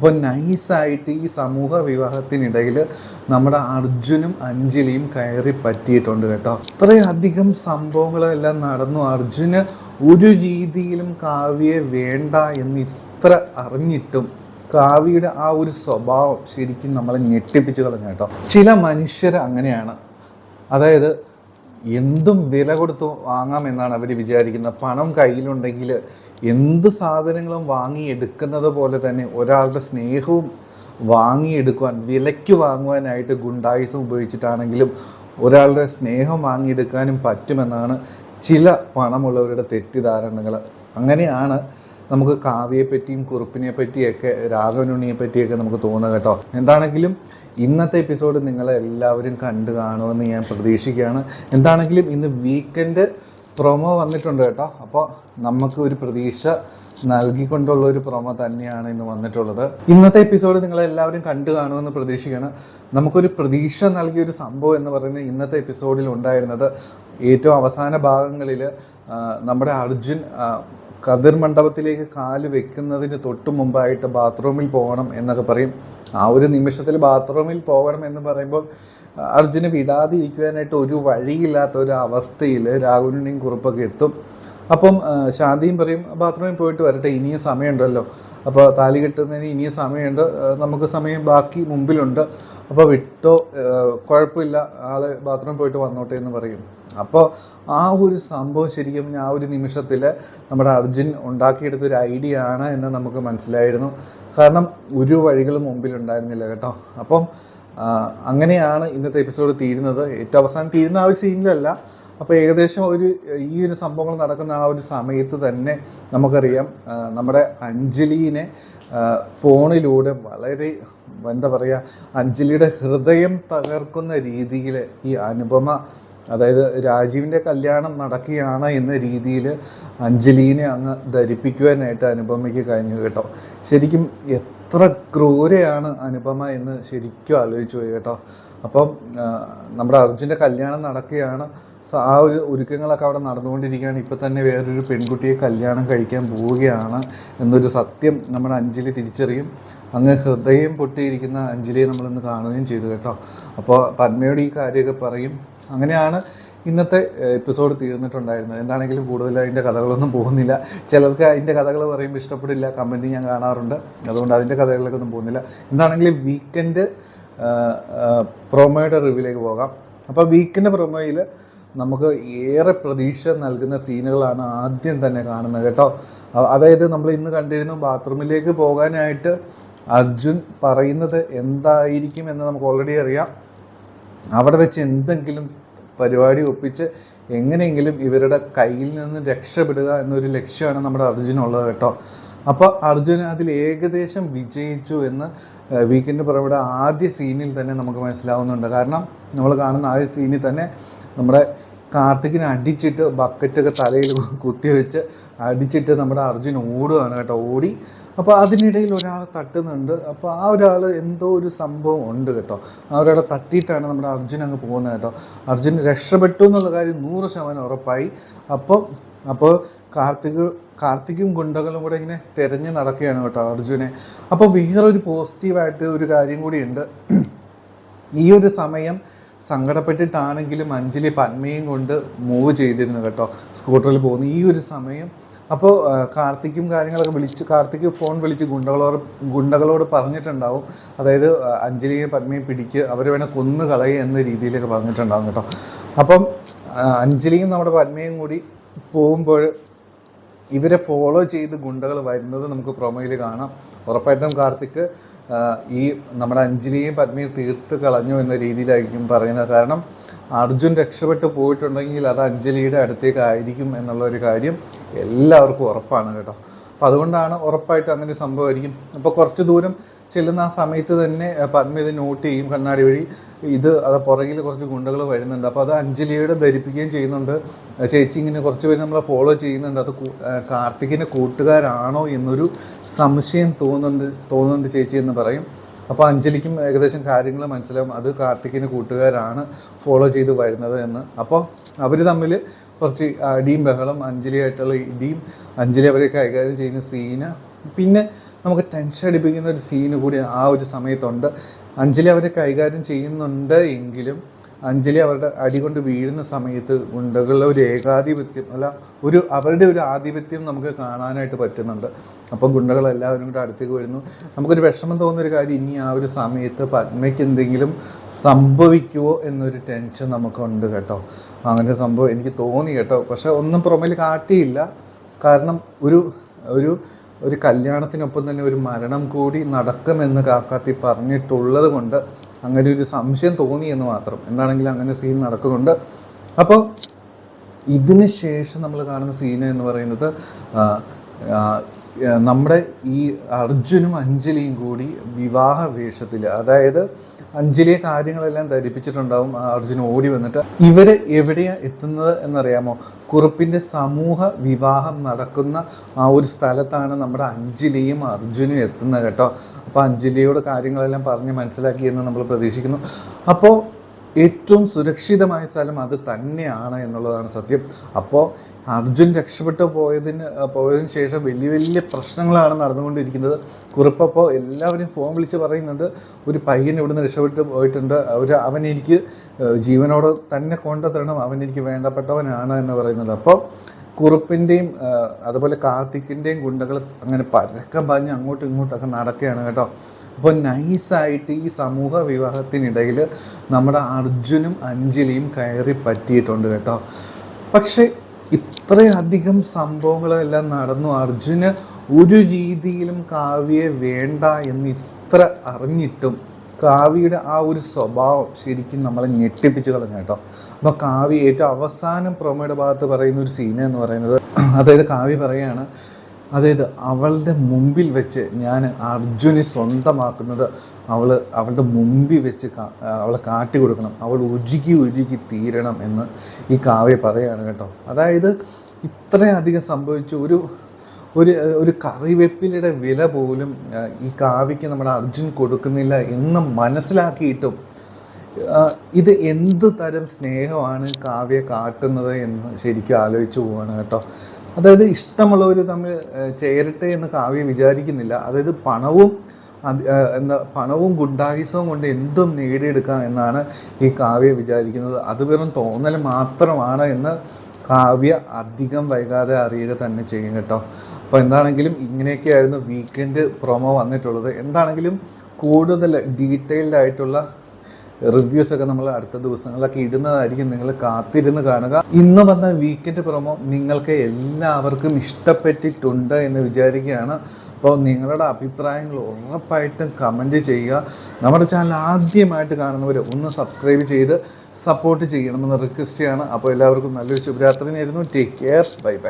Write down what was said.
അപ്പോൾ നൈസായിട്ട് ഈ സമൂഹ വിവാഹത്തിനിടയിൽ നമ്മുടെ അർജുനും അഞ്ജലിയും കയറി പറ്റിയിട്ടുണ്ട് കേട്ടോ. അത്രയധികം സംഭവങ്ങളെല്ലാം നടന്നു. അർജുന് ഒരു രീതിയിലും കാവ്യയെ വേണ്ട എന്ന് ഇത്ര അറിഞ്ഞിട്ടും കാവ്യയുടെ ആ ഒരു സ്വഭാവം ശരിക്കും നമ്മളെ ഞെട്ടിപ്പിച്ച് കളഞ്ഞു കേട്ടോ. ചില മനുഷ്യർ അങ്ങനെയാണ്, അതായത് എന്തും വില കൊടുത്ത് വാങ്ങാമെന്നാണ് അവർ വിചാരിക്കുന്നത്. പണം കയ്യിലുണ്ടെങ്കിൽ എന്ത് സാധനങ്ങളും വാങ്ങിയെടുക്കുന്നത് പോലെ തന്നെ ഒരാളുടെ സ്നേഹവും വാങ്ങിയെടുക്കുവാൻ, വിലയ്ക്ക് വാങ്ങുവാനായിട്ട് ഗുണ്ടായിസം ഉപയോഗിച്ചിട്ടാണെങ്കിലും ഒരാളുടെ സ്നേഹം വാങ്ങിയെടുക്കാനും പറ്റുമെന്നാണ് ചില പണമുള്ളവരുടെ തെറ്റിദ്ധാരണകൾ. അങ്ങനെയാണ് നമുക്ക് കാവ്യയെപ്പറ്റിയും കുറുപ്പിനെ പറ്റിയൊക്കെ രാഘവനുണ്ണിയെ പറ്റിയൊക്കെ നമുക്ക് തോന്നുക കേട്ടോ. എന്താണെങ്കിലും ഇന്നത്തെ എപ്പിസോഡ് നിങ്ങളെല്ലാവരും കണ്ടു കാണുമെന്ന് ഞാൻ പ്രതീക്ഷിക്കുകയാണ്. എന്താണെങ്കിലും ഇന്ന് വീക്കെൻഡ് പ്രൊമോ വന്നിട്ടുണ്ട് കേട്ടോ. അപ്പോൾ നമുക്ക് ഒരു പ്രതീക്ഷ നൽകിക്കൊണ്ടുള്ള ഒരു പ്രൊമോ തന്നെയാണ് ഇന്ന് വന്നിട്ടുള്ളത്. ഇന്നത്തെ എപ്പിസോഡ് നിങ്ങളെല്ലാവരും കണ്ടു കാണുമെന്ന് പ്രതീക്ഷിക്കുകയാണ്. നമുക്കൊരു പ്രതീക്ഷ നൽകിയൊരു സംഭവം എന്ന് പറയുന്നത് ഇന്നത്തെ എപ്പിസോഡിൽ ഉണ്ടായിരുന്നത്, ഏറ്റവും അവസാന ഭാഗങ്ങളിൽ നമ്മുടെ അർജുൻ കതിർ മണ്ഡപത്തിലേക്ക് കാല് വെക്കുന്നതിന് തൊട്ട് മുമ്പായിട്ട് ബാത്റൂമിൽ പോകണം എന്നൊക്കെ പറയും. ആ ഒരു നിമിഷത്തിൽ ബാത്റൂമിൽ പോകണം എന്ന് പറയുമ്പോൾ അർജുന് വിടാതെ ഇരിക്കുവാനായിട്ട് ഒരു വഴിയില്ലാത്ത ഒരു അവസ്ഥയിൽ രാഘവനുണ്ണിയും കുറുപ്പൊക്കെ എത്തും. അപ്പം ശാന്തിയും പറയും ബാത്റൂമിൽ പോയിട്ട് വരട്ടെ, ഇനിയും സമയമുണ്ടല്ലോ, അപ്പോൾ താലി കെട്ടുന്നതിന് ഇനിയും സമയമുണ്ട്, നമുക്ക് സമയം ബാക്കി മുമ്പിലുണ്ട്, അപ്പോൾ വിട്ടോ, കുഴപ്പമില്ല, ആൾ ബാത്റൂമിൽ പോയിട്ട് വന്നോട്ടെ എന്ന് പറയും. അപ്പോൾ ആ ഒരു സംഭവം ശരിക്കും ആ ഒരു നിമിഷത്തിൽ നമ്മുടെ അർജുൻ ഉണ്ടാക്കിയെടുത്തൊരു ഐഡിയ ആണ് എന്ന് നമുക്ക് മനസ്സിലായിരുന്നു. കാരണം ഒരു വഴികളും മുമ്പിലുണ്ടായിരുന്നില്ല കേട്ടോ. അപ്പം അങ്ങനെയാണ് ഇന്നത്തെ എപ്പിസോഡ് തീരുന്നത്. ഏറ്റവും അവസാനം തീരുന്ന ആ ഒരു സീനിലല്ല, അപ്പോൾ ഏകദേശം ഈ ഒരു സംഭവങ്ങൾ നടക്കുന്ന ആ ഒരു സമയത്ത് തന്നെ നമുക്കറിയാം നമ്മുടെ അഞ്ജലിനെ ഫോണിലൂടെ വളരെ എന്താ പറയുക, അഞ്ജലിയുടെ ഹൃദയം തകർക്കുന്ന രീതിയിൽ ഈ അനുപമ, അതായത് രാജീവിൻ്റെ കല്യാണം നടക്കുകയാണ് എന്ന രീതിയിൽ അഞ്ജലിനെ അങ്ങ് ധരിപ്പിക്കുവാനായിട്ട് അനുപമയ്ക്ക് കഴിഞ്ഞു കേട്ടോ. ശരിക്കും എത്ര ക്രൂരയാണ് അനുപമ എന്ന് ശരിക്കും ആലോചിച്ചു പോയി കേട്ടോ. അപ്പം നമ്മുടെ അർജുൻ്റെ കല്യാണം നടക്കുകയാണ്, ആ ഒരു ഒരുക്കങ്ങളൊക്കെ അവിടെ നടന്നുകൊണ്ടിരിക്കുകയാണ്. ഇപ്പം തന്നെ വേറൊരു പെൺകുട്ടിയെ കല്യാണം കഴിക്കാൻ പോവുകയാണ് എന്നൊരു സത്യം നമ്മുടെ അഞ്ജലി തിരിച്ചറിയും. അങ്ങ് ഹൃദയം പൊട്ടിയിരിക്കുന്ന അഞ്ജലിയെ നമ്മളിന്ന് കാണുകയും ചെയ്തു കേട്ടോ. അപ്പോൾ പത്മയോട് ഈ കാര്യമൊക്കെ പറയും. അങ്ങനെയാണ് ഇന്നത്തെ എപ്പിസോഡ് തീർന്നിട്ടുണ്ടായിരുന്നത്. എന്താണെങ്കിലും കൂടുതൽ അതിൻ്റെ കഥകളൊന്നും പോകുന്നില്ല. ചിലർക്ക് അതിൻ്റെ കഥകൾ പറയുമ്പോൾ ഇഷ്ടപ്പെടില്ല, കമൻറ്റ് ഞാൻ കാണാറുണ്ട്, അതുകൊണ്ട് അതിൻ്റെ കഥകളിലേക്കൊന്നും പോകുന്നില്ല. എന്താണെങ്കിലും വീക്കെൻഡ് പ്രൊമോയുടെ റിവ്യൂലേക്ക് പോകാം. അപ്പോൾ വീക്കെൻഡ് പ്രൊമോയിൽ നമുക്ക് ഏറെ പ്രതീക്ഷ നൽകുന്ന സീനുകളാണ് ആദ്യം തന്നെ കാണുന്നത് കേട്ടോ. അതായത് നമ്മൾ ഇന്ന് കണ്ടിരുന്നു, ബാത്റൂമിലേക്ക് പോകാനായിട്ട് അർജുൻ പറയുന്നത് എന്തായിരിക്കും എന്ന് നമുക്ക് ഓൾറെഡി അറിയാം. അവിടെ വെച്ച് എന്തെങ്കിലും പരിപാടി ഒപ്പിച്ച് എങ്ങനെയെങ്കിലും ഇവരുടെ കയ്യിൽ നിന്ന് രക്ഷപ്പെടുക എന്നൊരു ലക്ഷ്യമാണ് നമ്മുടെ അർജുനുള്ളത് കേട്ടോ. അപ്പോൾ അർജുൻ അതിൽ ഏകദേശം വിജയിച്ചു എന്ന് വീക്കെൻഡ് പുറവിടെ ആദ്യ സീനിൽ തന്നെ നമുക്ക് മനസ്സിലാവുന്നുണ്ട്. കാരണം നമ്മൾ കാണുന്ന ആദ്യ സീനിൽ തന്നെ നമ്മുടെ കാർത്തികിനെ അടിച്ചിട്ട് ബക്കറ്റൊക്കെ തലയിൽ കുത്തിവെച്ച് അടിച്ചിട്ട് നമ്മുടെ അർജുൻ ഓടുകയാണ് കേട്ടോ. ഓടി അപ്പോൾ അതിനിടയിൽ ഒരാൾ തട്ടുന്നുണ്ട്. അപ്പോൾ ആ ഒരാൾ എന്തോ ഒരു സംഭവം ഉണ്ട് കേട്ടോ. ആ ഒരാളെ തട്ടിയിട്ടാണ് നമ്മുടെ അർജുൻ അങ്ങ് പോകുന്നത് കേട്ടോ. അർജുൻ രക്ഷപ്പെട്ടു എന്നുള്ള കാര്യം 100% ഉറപ്പായി. അപ്പോൾ കാർത്തിക്കും ഗുണ്ടകളും കൂടെ ഇങ്ങനെ തിരഞ്ഞ് നടക്കുകയാണ് കേട്ടോ അർജുനെ. അപ്പോൾ വേറൊരു പോസിറ്റീവായിട്ട് ഒരു കാര്യം കൂടിയുണ്ട്. ഈ ഒരു സമയം സങ്കടപ്പെട്ടിട്ടാണെങ്കിലും അഞ്ജലി പന്മയും കൊണ്ട് മൂവ് ചെയ്തിരുന്നു കേട്ടോ, സ്കൂട്ടറിൽ പോകുന്നു ഈ ഒരു സമയം. അപ്പോൾ കാർത്തിക്കും കാര്യങ്ങളൊക്കെ കാർത്തിക് ഫോൺ വിളിച്ച് ഗുണ്ടകളോട് പറഞ്ഞിട്ടുണ്ടാവും, അതായത് അഞ്ജലിയെ പത്മയെ പിടിക്ക്, അവർ വേണേൽ കൊന്നു കളയുക എന്ന രീതിയിലൊക്കെ പറഞ്ഞിട്ടുണ്ടാവും കേട്ടോ. അപ്പം അഞ്ജലിയും നമ്മുടെ പത്മയും കൂടി പോകുമ്പോൾ ഇവരെ ഫോളോ ചെയ്ത് ഗുണ്ടകൾ വരുന്നത് നമുക്ക് പ്രൊമോയിൽ കാണാം. ഉറപ്പായിട്ടും കാർത്തിക് ഈ നമ്മുടെ അഞ്ജലിയെയും പത്മയും തീർത്ത് കളഞ്ഞു എന്ന രീതിയിലായിരിക്കും പറയുന്നത്. കാരണം അർജുൻ രക്ഷപ്പെട്ട് പോയിട്ടുണ്ടെങ്കിൽ അത് അഞ്ജലിയുടെ അടുത്തേക്കായിരിക്കും എന്നുള്ളൊരു കാര്യം എല്ലാവർക്കും ഉറപ്പാണ് കേട്ടോ. അപ്പോൾ അതുകൊണ്ടാണ് ഉറപ്പായിട്ട് അങ്ങനെ സംഭവമായിരിക്കും. അപ്പോൾ കുറച്ച് ദൂരം ചെല്ലുന്ന ആ സമയത്ത് തന്നെ പത്മ ഇത് നോട്ട് ചെയ്യും കണ്ണാടി വഴി. അത് പുറകിൽ കുറച്ച് ഗുണ്ടകൾ വരുന്നുണ്ട്. അപ്പോൾ അത് അഞ്ജലിയുടെ ധരിപ്പിക്കുകയും ചെയ്യുന്നുണ്ട്. ചേച്ചി ഇങ്ങനെ കുറച്ച് പേര് നമ്മളെ ഫോളോ ചെയ്യുന്നുണ്ട്, അത് കാർത്തികിൻ്റെ കൂട്ടുകാരാണോ എന്നൊരു സംശയം തോന്നുന്നുണ്ട് ചേച്ചി എന്ന് പറയും. അപ്പോൾ അഞ്ജലിക്കും ഏകദേശം കാര്യങ്ങൾ മനസ്സിലാവും, അത് കാർത്തികിൻ്റെ കൂട്ടുകാരാണ് ഫോളോ ചെയ്ത് വരുന്നത് എന്ന്. അപ്പോൾ അവർ തമ്മിൽ കുറച്ച് അടിയും ബഹളം, അഞ്ജലിയായിട്ടുള്ള ഇടിയും, അഞ്ജലി അവരെ കൈകാര്യം ചെയ്യുന്ന സീന്. പിന്നെ നമുക്ക് ടെൻഷൻ അടിപ്പിക്കുന്ന ഒരു സീന് കൂടി ആ ഒരു സമയത്തുണ്ട്. അഞ്ജലി അവരെ കൈകാര്യം ചെയ്യുന്നുണ്ട് എങ്കിലും അഞ്ജലി അവരുടെ അടികൊണ്ട് വീഴുന്ന സമയത്ത് ഗുണ്ടകളുടെ ഒരു ഏകാധിപത്യം അവരുടെ ഒരു ആധിപത്യം നമുക്ക് കാണാനായിട്ട് പറ്റുന്നുണ്ട്. അപ്പോൾ ഗുണ്ടകളെല്ലാവരും കൂടെ അടുത്തേക്ക് വരുന്നു. നമുക്കൊരു വിഷമം തോന്നുന്നൊരു കാര്യം, ഇനി ആ ഒരു സമയത്ത് പത്മയ്ക്ക് എന്തെങ്കിലും സംഭവിക്കുമോ എന്നൊരു ടെൻഷൻ നമുക്കുണ്ട് കേട്ടോ. അങ്ങനെ സംഭവം എനിക്ക് തോന്നി കേട്ടോ. പക്ഷെ ഒന്നും പുറമേൽ കാട്ടിയില്ല. കാരണം ഒരു കല്യാണത്തിനൊപ്പം തന്നെ ഒരു മരണം കൂടി നടക്കുമെന്ന് കാക്കാത്തി പറഞ്ഞിട്ടുള്ളത് കൊണ്ട് അങ്ങനെ ഒരു സംശയം തോന്നി എന്ന് മാത്രം. എന്താണെങ്കിലും അങ്ങനെ സീൻ നടക്കുന്നുണ്ട്. അപ്പോൾ ഇതിന് ശേഷം നമ്മൾ കാണുന്ന സീൻ എന്ന് പറയുന്നത് നമ്മുടെ ഈ അർജുനും അഞ്ജലിയും കൂടി വിവാഹ വേഷത്തിൽ, അതായത് അഞ്ജലിയെ കാര്യങ്ങളെല്ലാം ധരിപ്പിച്ചിട്ടുണ്ടാവും. അർജുൻ ഓടി വന്നിട്ട് ഇവര് എവിടെയാണ് എത്തുന്നത് എന്നറിയാമോ? കുറുപ്പിൻ്റെ സമൂഹ വിവാഹം നടക്കുന്ന ആ ഒരു സ്ഥലത്താണ് നമ്മുടെ അഞ്ജലിയും അർജുനും എത്തുന്നത് കേട്ടോ. അപ്പോൾ അഞ്ജലിയോട് കാര്യങ്ങളെല്ലാം പറഞ്ഞ് മനസ്സിലാക്കിയെന്ന് നമ്മൾ പ്രതീക്ഷിക്കുന്നു. അപ്പോൾ ഏറ്റവും സുരക്ഷിതമായ സ്ഥലം അത് തന്നെയാണ് എന്നുള്ളതാണ് സത്യം. അപ്പോൾ അർജുൻ രക്ഷപ്പെട്ടു പോയതിന് ശേഷം വലിയ പ്രശ്നങ്ങളാണ് നടന്നുകൊണ്ടിരിക്കുന്നത്. കുറിപ്പപ്പോൾ എല്ലാവരും ഫോൺ വിളിച്ച് പറയുന്നുണ്ട്, ഒരു പയ്യൻ ഇവിടുന്ന് രക്ഷപ്പെട്ടു പോയിട്ടുണ്ട്, അവൻ എനിക്ക് ജീവനോട് തന്നെ കൊണ്ടുതരണം, അവൻ എനിക്ക് വേണ്ടപ്പെട്ടവനാണ് എന്ന് പറയുന്നത്. അപ്പോൾ കുറുപ്പിൻ്റെയും അതുപോലെ കാർത്തിക്കിൻ്റെയും ഗുണ്ടകൾ അങ്ങനെ പരക്കം പറഞ്ഞ് അങ്ങോട്ടും ഇങ്ങോട്ടൊക്കെ നടക്കുകയാണ് കേട്ടോ. അപ്പോൾ നൈസായിട്ട് ഈ സമൂഹ വിവാഹത്തിനിടയിൽ നമ്മുടെ അർജുനും അഞ്ജലിയും കയറി പറ്റിയിട്ടുണ്ട് കേട്ടോ. പക്ഷേ ഇത്രയധികം സംഭവങ്ങളെല്ലാം നടന്നു. അർജുന് ഒരു രീതിയിലും കാവ്യയെ വേണ്ട എന്ന് ഇത്ര അറിഞ്ഞിട്ടും കാവ്യയുടെ ആ ഒരു സ്വഭാവം ശരിക്കും നമ്മളെ ഞെട്ടിപ്പിച്ച് കളഞ്ഞു കേട്ടോ. അപ്പോൾ കാവ്യ ഏറ്റവും അവസാനം പ്രൊമോയുടെ ഭാഗത്ത് പറയുന്ന ഒരു സീന് എന്ന് പറയുന്നത്, അതായത് കാവ്യ പറയുകയാണ്, അതായത് അവളുടെ മുമ്പിൽ വെച്ച് ഞാൻ അർജുനെ സ്വന്തമാക്കുന്നത് അവളുടെ മുമ്പിൽ വെച്ച് അവളെ കാട്ടി കൊടുക്കണം, അവൾ ഉരുകി തീരണം എന്ന് ഈ കാവ്യ പറയുകയാണ് കേട്ടോ. അതായത് ഇത്രയധികം സംഭവിച്ചു. ഒരു കറിവേപ്പിലയുടെ വില പോലും ഈ കാവ്യയ്ക്ക് നമ്മുടെ അർജുൻ കൊടുക്കുന്നില്ല എന്ന് മനസ്സിലാക്കിയിട്ടും ഇത് എന്ത് തരം സ്നേഹമാണ് കാവ്യ കാട്ടുന്നത് എന്ന് ശരിക്കും ആലോചിച്ചു പോവാണ് കേട്ടോ. അതായത് ഇഷ്ടമുള്ളവർ തമ്മിൽ ചേരട്ടെ എന്ന് കാവ്യ വിചാരിക്കുന്നില്ല. അതായത് പണവും ഗുണ്ടായുസവും കൊണ്ട് എന്തും നേടിയെടുക്കാം എന്നാണ് ഈ കാവ്യ വിചാരിക്കുന്നത്. അത് വെറും തോന്നൽ മാത്രമാണ് എന്ന് കാവ്യ അധികം വൈകാതെ അറിയുക തന്നെ ചെയ്യും കേട്ടോ. അപ്പോൾ എന്താണെങ്കിലും ഇങ്ങനെയൊക്കെയായിരുന്നു വീക്കെൻഡ് പ്രൊമോ വന്നിട്ടുള്ളത്. എന്താണെങ്കിലും കൂടുതൽ ഡീറ്റെയിൽഡ് ആയിട്ടുള്ള റിവ്യൂസൊക്കെ നമ്മൾ അടുത്ത ദിവസങ്ങളിലൊക്കെ ഇടുന്നതായിരിക്കും. നിങ്ങൾ കാത്തിരുന്ന് കാണുക. ഇന്ന് വന്ന വീക്കെൻഡ് പ്രൊമോ നിങ്ങൾക്ക് എല്ലാവർക്കും ഇഷ്ടപ്പെട്ടിട്ടുണ്ട് എന്ന് വിചാരിക്കുകയാണ്. അപ്പോൾ നിങ്ങളുടെ അഭിപ്രായങ്ങൾ ഉറപ്പായിട്ടും കമൻറ്റ് ചെയ്യുക. നമ്മുടെ ചാനൽ ആദ്യമായിട്ട് കാണുന്നവർ ഒന്ന് സബ്സ്ക്രൈബ് ചെയ്ത് സപ്പോർട്ട് ചെയ്യണമെന്ന് റിക്വസ്റ്റ് ചെയ്യാണ്. അപ്പോൾ എല്ലാവർക്കും നല്ലൊരു ശുഭരാത്രി നേരുന്നു. Take care. Bye bye.